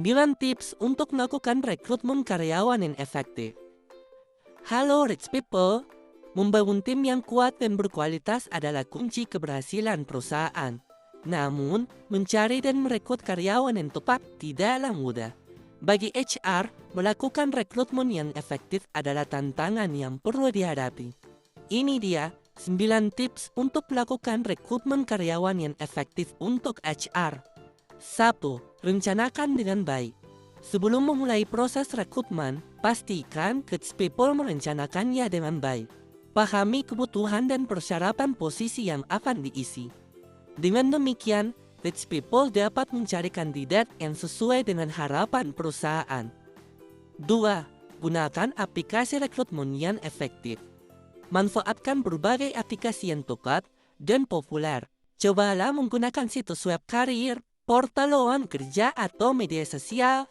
9 tips untuk melakukan rekrutmen karyawan yang efektif. Halo rich people, membangun tim yang kuat dan berkualitas adalah kunci keberhasilan perusahaan. Namun, mencari dan merekrut karyawan yang tepat tidaklah mudah. Bagi HR, melakukan rekrutmen yang efektif adalah tantangan yang perlu dihadapi. Ini dia 9 tips untuk melakukan rekrutmen karyawan yang efektif untuk HR. 1. Rencanakan dengan baik. Sebelum memulai proses rekrutmen, pastikan rich people merencanakannya dengan baik. Pahami kebutuhan dan persyaratan posisi yang akan diisi. Dengan demikian, rich people dapat mencari kandidat yang sesuai dengan harapan perusahaan. 2. Gunakan aplikasi rekrutmen yang efektif. Manfaatkan berbagai aplikasi yang tepat dan populer. Cobalah menggunakan situs web karir, portal lowongan kerja atau media sosial.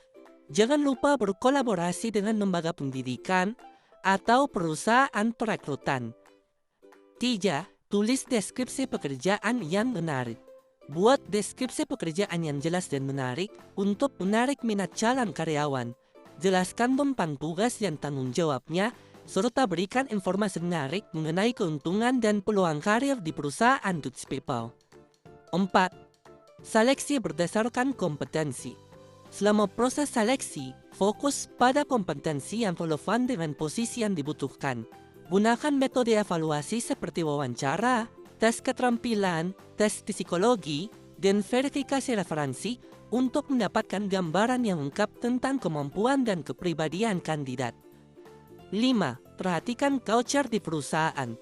Jangan lupa berkolaborasi dengan lembaga pendidikan atau perusahaan perekrutan. 3. Tulis deskripsi pekerjaan yang menarik. Buat deskripsi pekerjaan yang jelas dan menarik untuk menarik minat calon karyawan. Jelaskan tentang tugas dan tanggung jawabnya, serta berikan informasi menarik mengenai keuntungan dan peluang karir di perusahaan rich people. 4. Seleksi berdasarkan kompetensi. Selama proses seleksi, fokus pada kompetensi yang relevan dengan posisi yang dibutuhkan. Gunakan metode evaluasi seperti wawancara, tes keterampilan, tes psikologi, dan verifikasi referensi untuk mendapatkan gambaran yang lengkap tentang kemampuan dan kepribadian kandidat. 5. Perhatikan culture di perusahaan.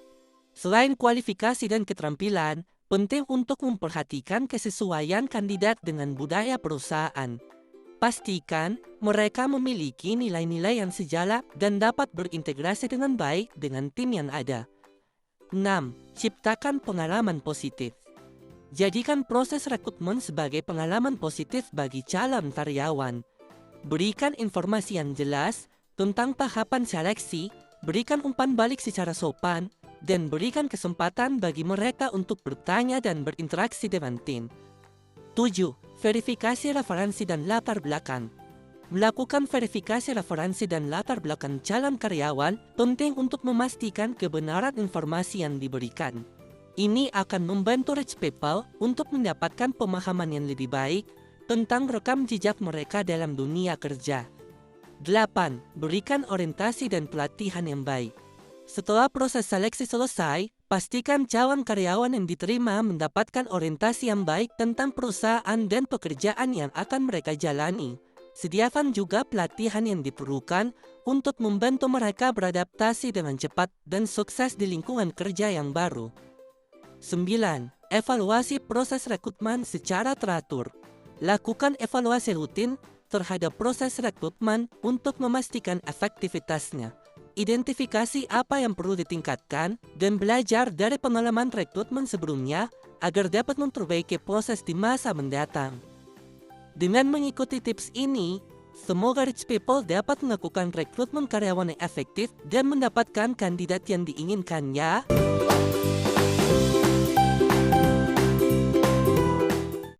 Selain kualifikasi dan keterampilan, penting untuk memperhatikan kesesuaian kandidat dengan budaya perusahaan. Pastikan mereka memiliki nilai-nilai yang sejalan dan dapat berintegrasi dengan baik dengan tim yang ada. 6. Ciptakan pengalaman positif. Jadikan proses rekrutmen sebagai pengalaman positif bagi calon karyawan. Berikan informasi yang jelas tentang tahapan seleksi, berikan umpan balik secara sopan, dan berikan kesempatan bagi mereka untuk bertanya dan berinteraksi dengan tim. 7. Verifikasi referensi dan latar belakang. Melakukan verifikasi referensi dan latar belakang calon karyawan penting untuk memastikan kebenaran informasi yang diberikan. Ini akan membantu rich people untuk mendapatkan pemahaman yang lebih baik tentang rekam jejak mereka dalam dunia kerja. 8. Berikan orientasi dan pelatihan yang baik. Setelah proses seleksi selesai, pastikan calon karyawan yang diterima mendapatkan orientasi yang baik tentang perusahaan dan pekerjaan yang akan mereka jalani. Sediakan juga pelatihan yang diperlukan untuk membantu mereka beradaptasi dengan cepat dan sukses di lingkungan kerja yang baru. 9. Evaluasi proses rekrutmen secara teratur. Lakukan evaluasi rutin terhadap proses rekrutmen untuk memastikan efektivitasnya. Identifikasi apa yang perlu ditingkatkan dan belajar dari pengalaman rekrutmen sebelumnya agar dapat memperbaiki proses di masa mendatang. Dengan mengikuti tips ini, semoga rich people dapat melakukan rekrutmen karyawan yang efektif dan mendapatkan kandidat yang diinginkan ya.